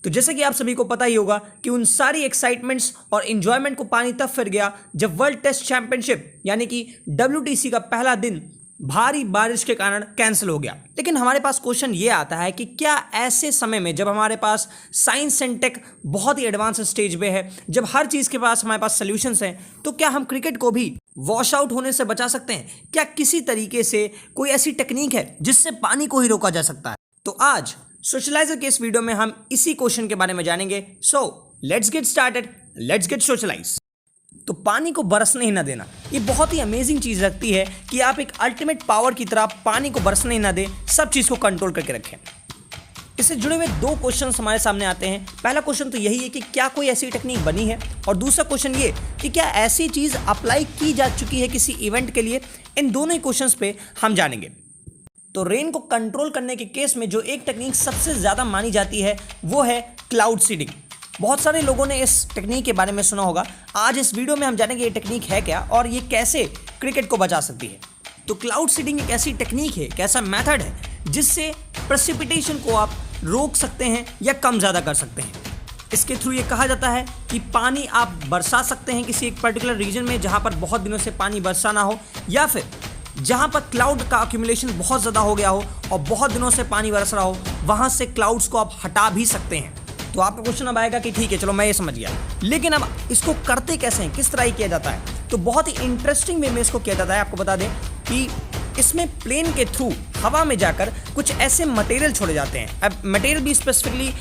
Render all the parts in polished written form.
तो जैसे कि आप सभी को पता ही होगा कि उन सारी एक्साइटमेंट्स और इंजॉयमेंट को पानी तब फिर गया जब वर्ल्ड टेस्ट चैंपियनशिप यानी कि WTC का पहला दिन भारी बारिश के कारण कैंसिल हो गया। लेकिन हमारे पास क्वेश्चन ये आता है कि क्या ऐसे समय में जब हमारे पास साइंस एंड टेक बहुत ही एडवांस स्टेज पे है, जब हर चीज़ के पास हमारे पास सॉल्यूशंस हैं, तो क्या हम क्रिकेट को भी वॉश आउट होने से बचा सकते हैं? क्या किसी तरीके से कोई ऐसी टेक्निक है जिससे पानी को ही रोका जा सकता है? तो आज सोशलाइजर के इस वीडियो में हम इसी क्वेश्चन के बारे में जानेंगे। So let's get started, let's get socialize. तो पानी को बरसने ही ना देना, ये बहुत ही अमेजिंग चीज़ लगती है कि आप एक अल्टीमेट पावर की तरह पानी को बरसने ही ना दें, सब चीज़ को कंट्रोल करके रखें। इससे जुड़े हुए दो क्वेश्चन हमारे सामने आते हैं। पहला क्वेश्चन तो यही है कि क्या कोई ऐसी टेक्निक बनी है, और दूसरा क्वेश्चन ये कि क्या ऐसी चीज़ अप्लाई की जा चुकी है किसी इवेंट के लिए। इन दोनों ही क्वेश्चंस पे हम जानेंगे। तो रेन को कंट्रोल करने के केस में जो एक टेक्निक सबसे ज़्यादा मानी जाती है वो है क्लाउड सीडिंग। बहुत सारे लोगों ने इस टेक्निक के बारे में सुना होगा। आज इस वीडियो में हम जानेंगे ये टेक्निक है क्या और ये कैसे क्रिकेट को बचा सकती है। तो क्लाउड सीडिंग एक ऐसी टेक्निक है, एक ऐसा मेथड है जिससे प्रेसिपिटेशन को आप रोक सकते हैं या कम ज़्यादा कर सकते हैं। इसके थ्रू ये कहा जाता है कि पानी आप बरसा सकते हैं किसी एक पर्टिकुलर रीजन में जहाँ पर बहुत दिनों से पानी बरसा ना हो, या फिर जहाँ पर क्लाउड का अक्यूमुलेशन बहुत ज़्यादा हो गया हो और बहुत दिनों से पानी बरस रहा हो, वहाँ से क्लाउड्स को आप हटा भी सकते हैं। तो आपका क्वेश्चन अब आएगा कि ठीक है, चलो मैं ये समझ गया, लेकिन अब इसको करते कैसे हैं, किस तरह ही किया जाता है? तो बहुत ही इंटरेस्टिंग वे में इसको किया जाता है। आपको बता दें कि इसमें प्लेन के थ्रू हवा में जाकर कुछ ऐसे मटेरियल छोड़े जाते हैं। अब मटेरियल भी specifically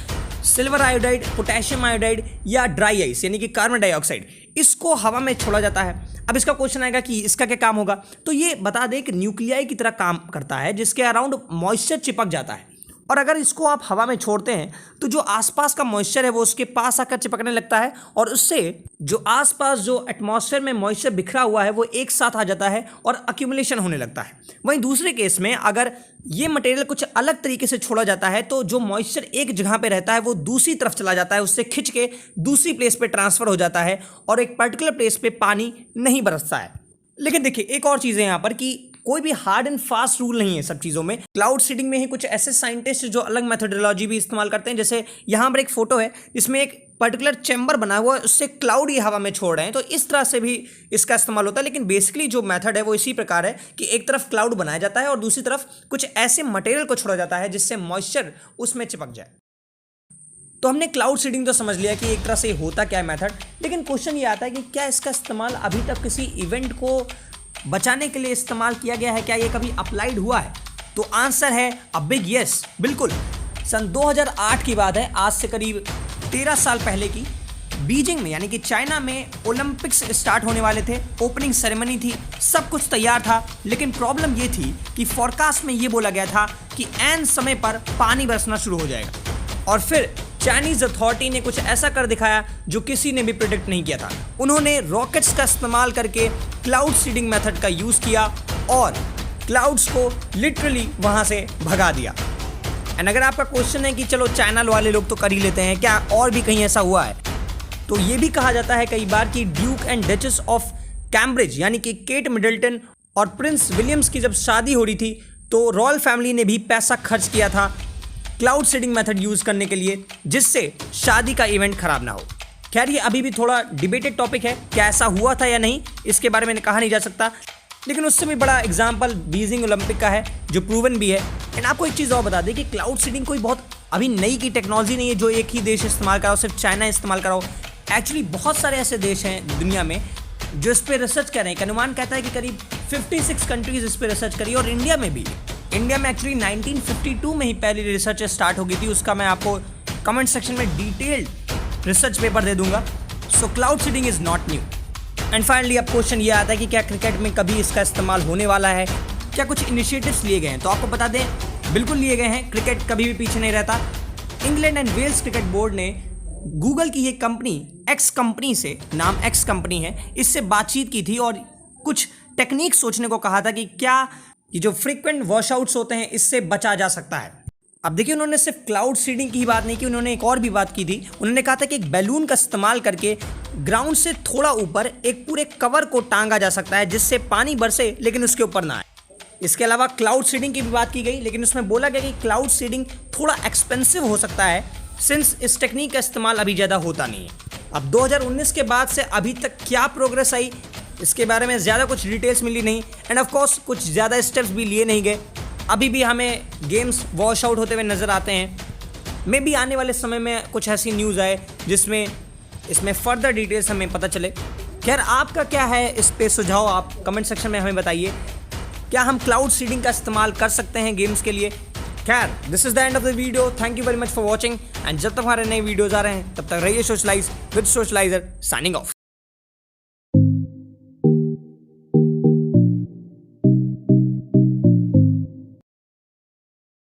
silver iodide, potassium iodide या ड्राई आइस यानी कि कार्बन डाइऑक्साइड, इसको हवा में छोड़ा जाता है। अब इसका क्वेश्चन आएगा कि इसका क्या काम होगा? तो ये बता दें कि न्यूक्लियाई की तरह काम करता है जिसके अराउंड मॉइस्चर चिपक जाता है, और अगर इसको आप हवा में छोड़ते हैं तो जो आसपास का मॉइस्चर है वो उसके पास आकर चिपकने लगता है, और उससे जो आसपास जो एटमॉस्फेयर में मॉइस्चर बिखरा हुआ है वो एक साथ आ जाता है और अक्यूमुलेशन होने लगता है। वहीं दूसरे केस में अगर ये मटेरियल कुछ अलग तरीके से छोड़ा जाता है तो जो मॉइस्चर एक जगह पे रहता है वो दूसरी तरफ चला जाता है, उससे खिंच के दूसरी प्लेस पे ट्रांसफर हो जाता है और एक पर्टिकुलर प्लेस पे पानी नहीं बरसता है। लेकिन देखिए, एक और चीज़ है यहाँ पर कि कोई भी हार्ड एंड फास्ट रूल नहीं है सब चीज़ों में। क्लाउड सीडिंग में ही कुछ ऐसे साइंटिस्ट जो अलग मेथोडोलॉजी भी इस्तेमाल करते हैं। जैसे यहाँ पर एक फोटो है जिसमें एक पर्टिकुलर चैम्बर बना हुआ है, उससे क्लाउड ही हवा में छोड़ रहे हैं, तो इस तरह से भी इसका इस्तेमाल होता है। लेकिन बेसिकली जो मेथड है वो इसी प्रकार है कि एक तरफ क्लाउड बनाया जाता है और दूसरी तरफ कुछ ऐसे मटेरियल को छोड़ा जाता है जिससे मॉइस्चर उसमें चिपक जाए। तो हमने क्लाउड सीडिंग तो समझ लिया कि एक तरह से होता क्या है मेथड, लेकिन क्वेश्चन ये आता है कि क्या इसका इस्तेमाल अभी तक किसी इवेंट को बचाने के लिए इस्तेमाल किया गया है? क्या ये कभी अप्लाइड हुआ है? तो आंसर है अ बिग यस, बिल्कुल। सन 2008 की बात है, आज से करीब 13 साल पहले की। बीजिंग में यानी कि चाइना में ओलंपिक्स स्टार्ट होने वाले थे, ओपनिंग सेरेमनी थी, सब कुछ तैयार था, लेकिन प्रॉब्लम ये थी कि फॉरकास्ट में ये बोला गया था कि ऐन समय पर पानी बरसना शुरू हो जाएगा, और फिर चाइनीज अथॉरिटी ने कुछ ऐसा कर दिखाया जो किसी ने भी प्रेडिक्ट नहीं किया था। उन्होंने रॉकेट्स का इस्तेमाल करके क्लाउड सीडिंग मेथड का यूज़ किया और क्लाउड्स को लिटरली वहाँ से भगा दिया। एंड अगर आपका क्वेश्चन है कि चलो चाइना वाले लोग तो कर ही लेते हैं, क्या और भी कहीं ऐसा हुआ है? तो ये भी कहा जाता है कई बार कि Duke and duchess of Cambridge यानी कि केट मिडल्टन और प्रिंस विलियम्स की जब शादी हो रही थी तो रॉयल फैमिली ने भी पैसा खर्च किया था क्लाउड सीडिंग मेथड यूज़ करने के लिए, जिससे शादी का इवेंट खराब ना हो। खैर, ये अभी भी थोड़ा डिबेटेड टॉपिक है, क्या ऐसा हुआ था या नहीं इसके बारे में कहा नहीं जा सकता, लेकिन उससे भी बड़ा एग्जाम्पल बीजिंग ओलंपिक का है जो प्रूवन भी है। एंड आपको एक चीज़ और बता दें कि क्लाउड सीडिंग कोई बहुत अभी नई की टेक्नोलॉजी नहीं है जो एक ही देश इस्तेमाल करा हो, सिर्फ चाइना इस्तेमाल करा हो। एक्चुअली बहुत सारे ऐसे देश हैं दुनिया में जो इस पर रिसर्च कर रहे हैं। अनुमान कहता है कि करीब 56 कंट्रीज इस पर रिसर्च करी, और इंडिया में भी। इंडिया में एक्चुअली 1952 में ही पहली रिसर्च स्टार्ट हो गई थी, उसका मैं आपको कमेंट सेक्शन में डिटेल्ड रिसर्च पेपर दे दूंगा। So cloud seeding is not new. And finally अब क्वेश्चन ये आता है कि क्या क्रिकेट में कभी इसका इस्तेमाल होने वाला है, क्या कुछ इनिशिएटिव्स लिए गए हैं? तो आपको बता दें, बिल्कुल लिए गए हैं। क्रिकेट कभी भी पीछे नहीं रहता। England and Wales Cricket Board ने गूगल की ये कंपनी एक्स कंपनी से, नाम एक्स कंपनी है, इससे बातचीत की थी और कुछ टेक्निक सोचने को कहा था कि क्या ये जो फ्रीक्वेंट वॉशआउट्स होते हैं इससे बचा जा सकता है। अब देखिए, उन्होंने सिर्फ क्लाउड सीडिंग की ही बात नहीं की, उन्होंने एक और भी बात की थी। उन्होंने कहा था कि एक बैलून का इस्तेमाल करके ग्राउंड से थोड़ा ऊपर एक पूरे कवर को टांगा जा सकता है जिससे पानी बरसे लेकिन उसके ऊपर ना आए। इसके अलावा क्लाउड सीडिंग की भी बात की गई, लेकिन उसमें बोला गया कि क्लाउड सीडिंग थोड़ा एक्सपेंसिव हो सकता है सिंस इस टेक्निक का इस्तेमाल अभी ज़्यादा होता नहीं है। अब 2019 के बाद से अभी तक क्या प्रोग्रेस आई इसके बारे में ज़्यादा कुछ डिटेल्स मिली नहीं, एंड ऑफ कोर्स कुछ ज़्यादा स्टेप्स भी लिए नहीं गए। अभी भी हमें गेम्स वॉश आउट होते हुए नज़र आते हैं। मे भी आने वाले समय में कुछ ऐसी न्यूज़ आए जिसमें इसमें फर्दर डिटेल्स हमें पता चले। खैर, आपका क्या है इस पे सुझाव, आप कमेंट सेक्शन में हमें बताइए। क्या हम क्लाउड सीडिंग का इस्तेमाल कर सकते हैं गेम्स के लिए? खैर, this is the end of the video. Thank you very much for watching, and जब तक हमारे नए वीडियोस आ रहे हैं तब तक रहिए socialise with socialiser, signing off.